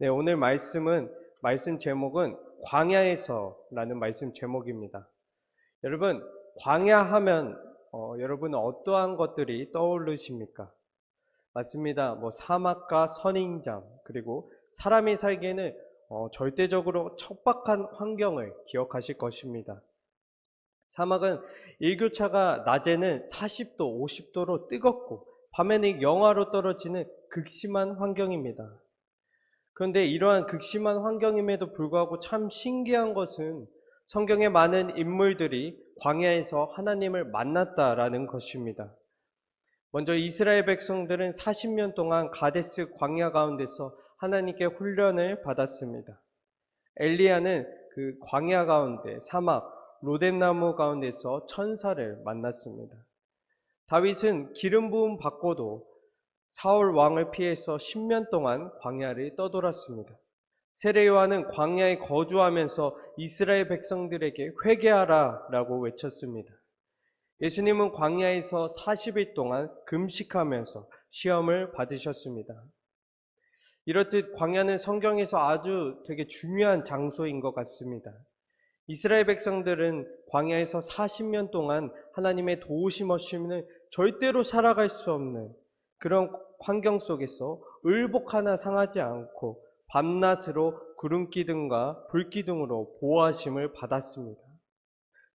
네, 오늘 말씀 제목은 광야에서라는 말씀 제목입니다. 여러분, 광야 하면 여러분은 어떠한 것들이 떠오르십니까? 맞습니다. 사막과 선인장, 그리고 사람이 살기에는 절대적으로 척박한 환경을 기억하실 것입니다. 사막은 일교차가 낮에는 40도, 50도로 뜨겁고 밤에는 영하로 떨어지는 극심한 환경입니다. 그런데 이러한 극심한 환경임에도 불구하고 참 신기한 것은 성경의 많은 인물들이 광야에서 하나님을 만났다라는 것입니다. 먼저 이스라엘 백성들은 40년 동안 가데스 광야 가운데서 하나님께 훈련을 받았습니다. 엘리야는 그 광야 가운데 사막 로뎀나무 가운데서 천사를 만났습니다. 다윗은 기름 부음 받고도 사울 왕을 피해서 10년 동안 광야를 떠돌았습니다. 세례 요한은 광야에 거주하면서 이스라엘 백성들에게 회개하라 라고 외쳤습니다. 예수님은 광야에서 40일 동안 금식하면서 시험을 받으셨습니다. 이렇듯 광야는 성경에서 아주 되게 중요한 장소인 것 같습니다. 이스라엘 백성들은 광야에서 40년 동안 하나님의 도우심 없이는 절대로 살아갈 수 없는 그런 환경 속에서 을복 하나 상하지 않고 밤낮으로 구름기둥과 불기둥으로 보호하심을 받았습니다.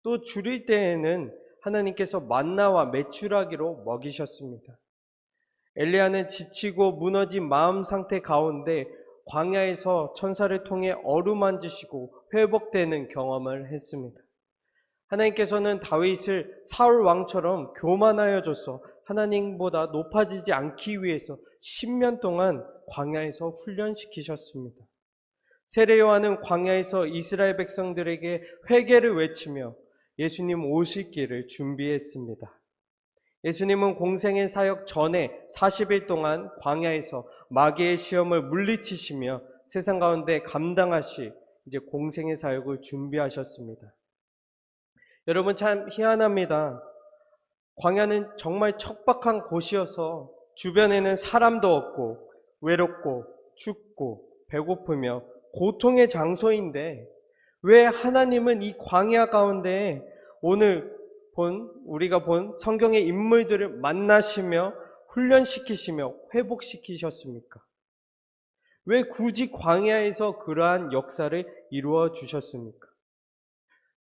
또 줄일 때에는 하나님께서 만나와 메추라기로 먹이셨습니다. 엘리야는 지치고 무너진 마음 상태 가운데 광야에서 천사를 통해 어루만지시고 회복되는 경험을 했습니다. 하나님께서는 다윗을 사울 왕처럼 교만하여 줘서 하나님보다 높아지지 않기 위해서 10년 동안 광야에서 훈련시키셨습니다. 세례 요한은 광야에서 이스라엘 백성들에게 회개를 외치며 예수님 오실 길을 준비했습니다. 예수님은 공생의 사역 전에 40일 동안 광야에서 마귀의 시험을 물리치시며 세상 가운데 감당하실 이제 공생의 사역을 준비하셨습니다. 여러분 참 희한합니다. 광야는 정말 척박한 곳이어서 주변에는 사람도 없고 외롭고 춥고 배고프며 고통의 장소인데 왜 하나님은 이 광야 가운데 오늘 우리가 본 성경의 인물들을 만나시며 훈련시키시며 회복시키셨습니까? 왜 굳이 광야에서 그러한 역사를 이루어 주셨습니까?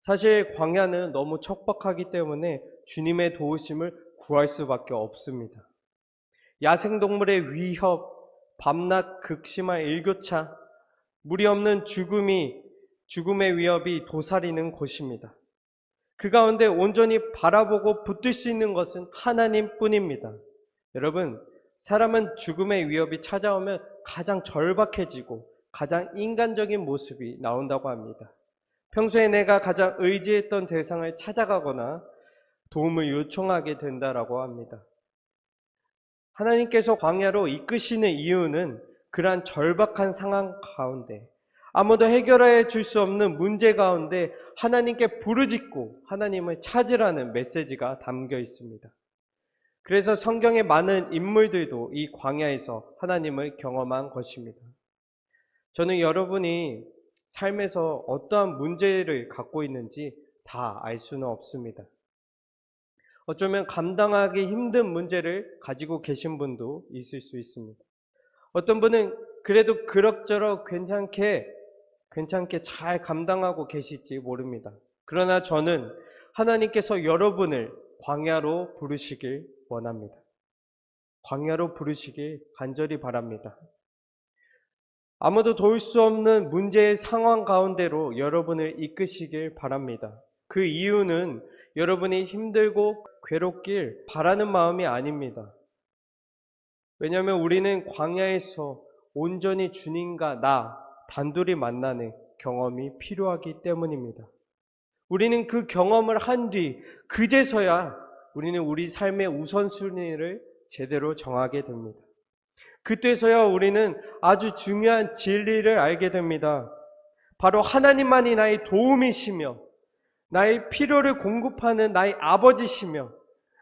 사실 광야는 너무 척박하기 때문에 주님의 도우심을 구할 수밖에 없습니다. 야생동물의 위협, 밤낮 극심한 일교차, 물이 없는 죽음의 위협이 도사리는 곳입니다. 그 가운데 온전히 바라보고 붙들 수 있는 것은 하나님뿐입니다. 여러분, 사람은 죽음의 위협이 찾아오면 가장 절박해지고 가장 인간적인 모습이 나온다고 합니다. 평소에 내가 가장 의지했던 대상을 찾아가거나 도움을 요청하게 된다라고 합니다. 하나님께서 광야로 이끄시는 이유는 그러한 절박한 상황 가운데 아무도 해결해 줄 수 없는 문제 가운데 하나님께 부르짖고 하나님을 찾으라는 메시지가 담겨 있습니다. 그래서 성경의 많은 인물들도 이 광야에서 하나님을 경험한 것입니다. 저는 여러분이 삶에서 어떠한 문제를 갖고 있는지 다 알 수는 없습니다. 어쩌면 감당하기 힘든 문제를 가지고 계신 분도 있을 수 있습니다. 어떤 분은 그래도 그럭저럭 괜찮게 잘 감당하고 계실지 모릅니다. 그러나 저는 하나님께서 여러분을 광야로 부르시길 원합니다. 광야로 부르시길 간절히 바랍니다. 아무도 도울 수 없는 문제의 상황 가운데로 여러분을 이끄시길 바랍니다. 그 이유는 여러분이 힘들고 괴롭길 바라는 마음이 아닙니다. 왜냐하면 우리는 광야에서 온전히 주님과 나 단둘이 만나는 경험이 필요하기 때문입니다. 우리는 그 경험을 한 뒤 그제서야 우리는 우리 삶의 우선순위를 제대로 정하게 됩니다. 그때서야 우리는 아주 중요한 진리를 알게 됩니다. 바로 하나님만이 나의 도움이시며 나의 필요를 공급하는 나의 아버지시며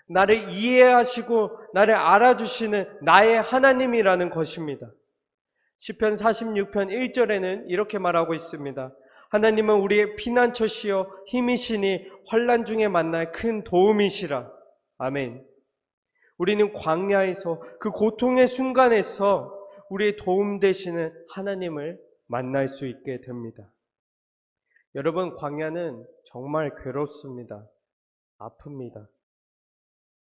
나를 이해하시고 나를 알아주시는 나의 하나님이라는 것입니다. 시편 46편 1절에는 이렇게 말하고 있습니다. 하나님은 우리의 피난처시여 힘이시니 환난 중에 만날 큰 도움이시라. 아멘. 우리는 광야에서 그 고통의 순간에서 우리의 도움 되시는 하나님을 만날 수 있게 됩니다. 여러분, 광야는 정말 괴롭습니다. 아픕니다.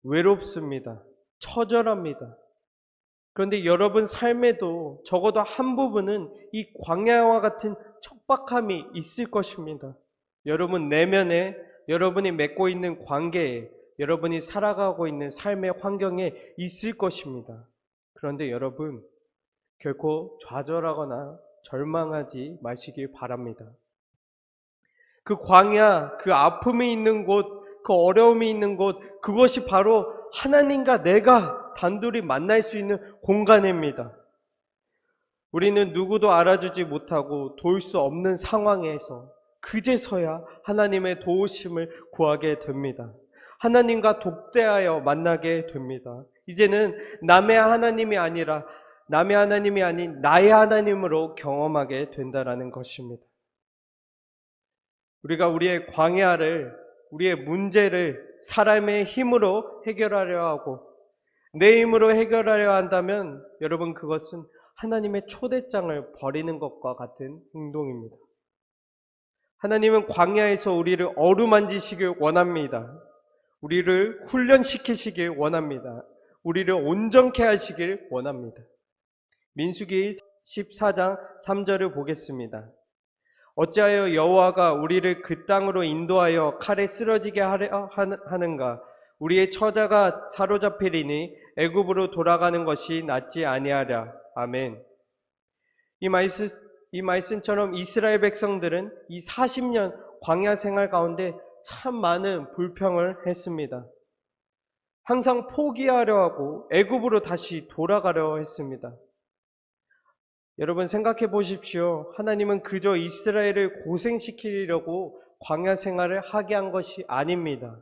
외롭습니다. 처절합니다. 그런데 여러분 삶에도 적어도 한 부분은 이 광야와 같은 척박함이 있을 것입니다. 여러분 내면에, 여러분이 맺고 있는 관계에, 여러분이 살아가고 있는 삶의 환경에 있을 것입니다. 그런데 여러분, 결코 좌절하거나 절망하지 마시길 바랍니다. 그 광야, 그 아픔이 있는 곳, 그 어려움이 있는 곳, 그것이 바로 하나님과 내가 단둘이 만날 수 있는 공간입니다. 우리는 누구도 알아주지 못하고 도울 수 없는 상황에서 그제서야 하나님의 도우심을 구하게 됩니다. 하나님과 독대하여 만나게 됩니다. 이제는 남의 하나님이 아니라 남의 하나님이 아닌 나의 하나님으로 경험하게 된다는 것입니다. 우리가 우리의 광야를, 우리의 문제를 사람의 힘으로 해결하려 하고 내 힘으로 해결하려 한다면 여러분, 그것은 하나님의 초대장을 버리는 것과 같은 행동입니다. 하나님은 광야에서 우리를 어루만지시길 원합니다. 우리를 훈련시키시길 원합니다. 우리를 온전케 하시길 원합니다. 민수기 14장 3절을 보겠습니다. 어찌하여 여호와가 우리를 그 땅으로 인도하여 칼에 쓰러지게 하는가? 우리의 처자가 사로잡히리니 애굽으로 돌아가는 것이 낫지 아니하랴. 아멘. 이 말씀처럼 이스라엘 백성들은 이 40년 광야 생활 가운데 참 많은 불평을 했습니다. 항상 포기하려 하고 애굽으로 다시 돌아가려 했습니다. 여러분 생각해 보십시오. 하나님은 그저 이스라엘을 고생시키려고 광야 생활을 하게 한 것이 아닙니다.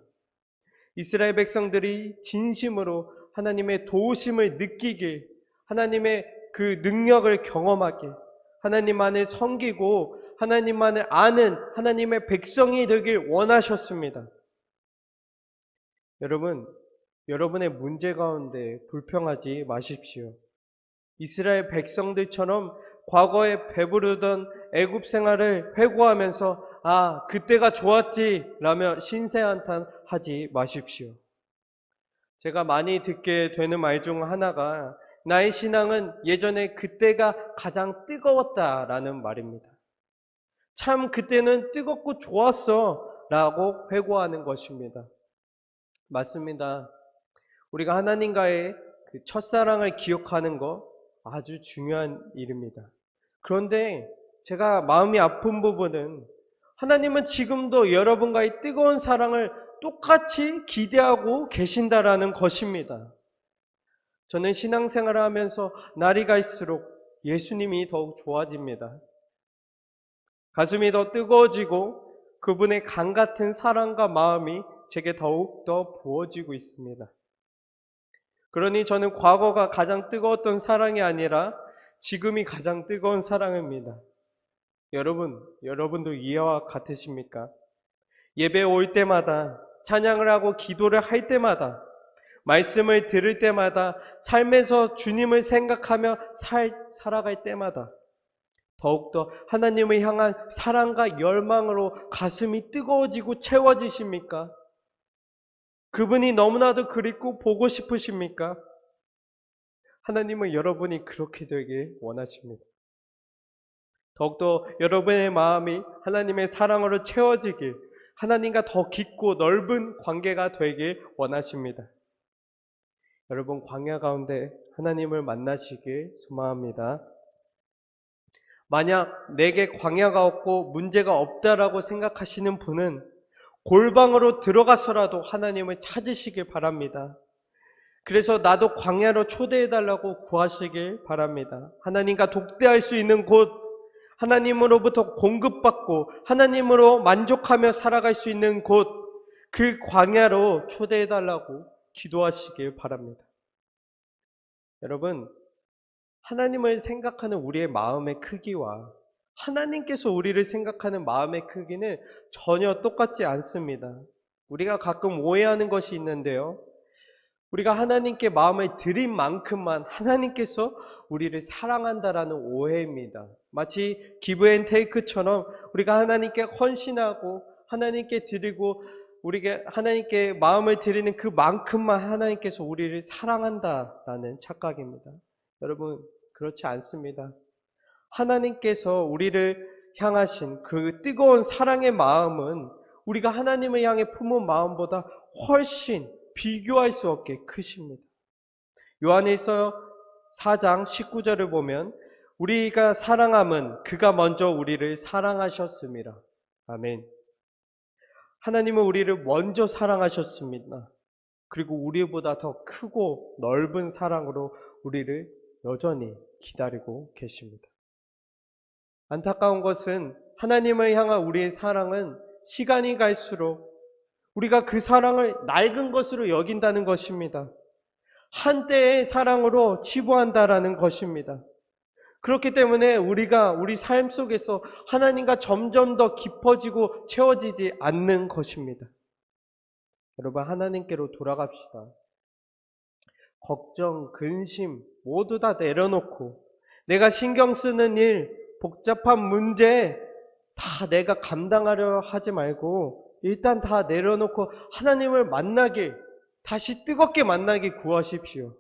이스라엘 백성들이 진심으로 하나님의 도우심을 느끼길, 하나님의 그 능력을 경험하길, 하나님만을 섬기고 하나님만을 아는 하나님의 백성이 되길 원하셨습니다. 여러분, 여러분의 문제 가운데 불평하지 마십시오. 이스라엘 백성들처럼 과거에 배부르던 애굽 생활을 회고하면서 그때가 좋았지 라며 신세한탄하지 마십시오. 제가 많이 듣게 되는 말 중 하나가 나의 신앙은 예전에 그때가 가장 뜨거웠다라는 말입니다. 참 그때는 뜨겁고 좋았어 라고 회고하는 것입니다. 맞습니다. 우리가 하나님과의 그 첫사랑을 기억하는 거 아주 중요한 일입니다. 그런데 제가 마음이 아픈 부분은 하나님은 지금도 여러분과의 뜨거운 사랑을 똑같이 기대하고 계신다라는 것입니다. 저는 신앙생활을 하면서 날이 갈수록 예수님이 더욱 좋아집니다. 가슴이 더 뜨거워지고 그분의 강 같은 사랑과 마음이 제게 더욱 더 부어지고 있습니다. 그러니 저는 과거가 가장 뜨거웠던 사랑이 아니라 지금이 가장 뜨거운 사랑입니다. 여러분도 이해와 같으십니까? 예배 올 때마다, 찬양을 하고 기도를 할 때마다, 말씀을 들을 때마다, 삶에서 주님을 생각하며 살아갈 때마다 더욱더 하나님을 향한 사랑과 열망으로 가슴이 뜨거워지고 채워지십니까? 그분이 너무나도 그립고 보고 싶으십니까? 하나님은 여러분이 그렇게 되길 원하십니다. 더욱더 여러분의 마음이 하나님의 사랑으로 채워지길, 하나님과 더 깊고 넓은 관계가 되길 원하십니다. 여러분, 광야 가운데 하나님을 만나시길 소망합니다. 만약 내게 광야가 없고 문제가 없다라고 생각하시는 분은 골방으로 들어가서라도 하나님을 찾으시길 바랍니다. 그래서 나도 광야로 초대해달라고 구하시길 바랍니다. 하나님과 독대할 수 있는 곳, 하나님으로부터 공급받고 하나님으로 만족하며 살아갈 수 있는 곳, 그 광야로 초대해달라고 기도하시길 바랍니다. 여러분, 하나님을 생각하는 우리의 마음의 크기와 하나님께서 우리를 생각하는 마음의 크기는 전혀 똑같지 않습니다. 우리가 가끔 오해하는 것이 있는데요. 우리가 하나님께 마음을 드린 만큼만 하나님께서 우리를 사랑한다라는 오해입니다. 마치 기브앤테이크처럼 우리가 하나님께 헌신하고 하나님께 드리고 우리가 하나님께 마음을 드리는 그만큼만 하나님께서 우리를 사랑한다라는 착각입니다. 여러분, 그렇지 않습니다. 하나님께서 우리를 향하신 그 뜨거운 사랑의 마음은 우리가 하나님을 향해 품은 마음보다 훨씬 비교할 수 없게 크십니다. 요한일서 4장 19절을 보면 우리가 사랑함은 그가 먼저 우리를 사랑하셨습니다. 아멘. 하나님은 우리를 먼저 사랑하셨습니다. 그리고 우리보다 더 크고 넓은 사랑으로 우리를 여전히 기다리고 계십니다. 안타까운 것은 하나님을 향한 우리의 사랑은 시간이 갈수록 우리가 그 사랑을 낡은 것으로 여긴다는 것입니다. 한때의 사랑으로 치부한다라는 것입니다. 그렇기 때문에 우리가 우리 삶 속에서 하나님과 점점 더 깊어지고 채워지지 않는 것입니다. 여러분, 하나님께로 돌아갑시다. 걱정, 근심 모두 다 내려놓고 내가 신경 쓰는 일, 복잡한 문제 다 내가 감당하려 하지 말고 일단 다 내려놓고 하나님을 만나길, 다시 뜨겁게 만나길 구하십시오.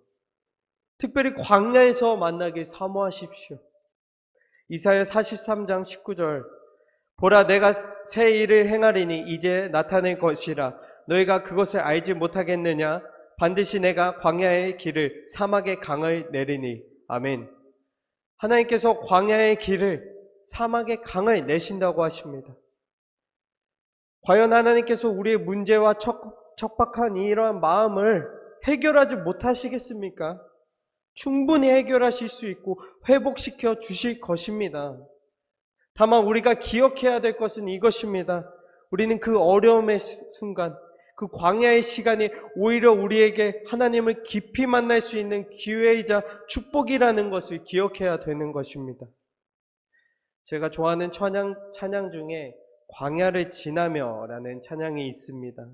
특별히 광야에서 만나길 사모하십시오. 이사야 43장 19절 보라 내가 새 일을 행하리니 이제 나타낼 것이라 너희가 그것을 알지 못하겠느냐 반드시 내가 광야의 길을 사막의 강을 내리니 아멘. 하나님께서 광야의 길을 사막의 강을 내신다고 하십니다. 과연 하나님께서 우리의 문제와 척박한 이러한 마음을 해결하지 못하시겠습니까? 충분히 해결하실 수 있고 회복시켜 주실 것입니다. 다만 우리가 기억해야 될 것은 이것입니다. 우리는 그 어려움의 순간, 그 광야의 시간이 오히려 우리에게 하나님을 깊이 만날 수 있는 기회이자 축복이라는 것을 기억해야 되는 것입니다. 제가 좋아하는 찬양 중에 광야를 지나며 라는 찬양이 있습니다.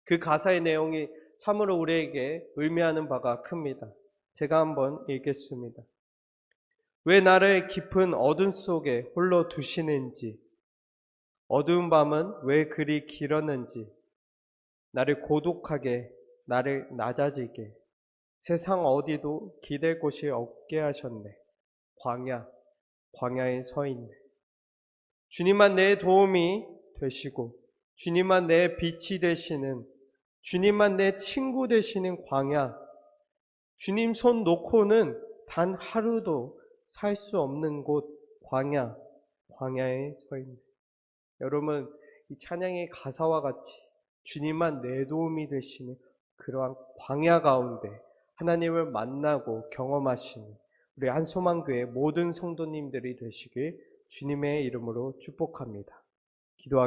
그 가사의 내용이 참으로 우리에게 의미하는 바가 큽니다. 제가 한번 읽겠습니다. 왜 나를 깊은 어둠 속에 홀로 두시는지, 어두운 밤은 왜 그리 길었는지, 나를 고독하게, 나를 낮아지게, 세상 어디도 기댈 곳이 없게 하셨네. 광야에 서 있네. 주님만 내 도움이 되시고, 주님만 내 빛이 되시는, 주님만 내 친구 되시는 광야, 주님 손 놓고는 단 하루도 살 수 없는 곳 광야에 서 있네. 여러분, 이 찬양의 가사와 같이 주님만 내 도움이 되시는 그러한 광야 가운데 하나님을 만나고 경험하시는 우리 한소망교회 모든 성도님들이 되시길 주님의 이름으로 축복합니다.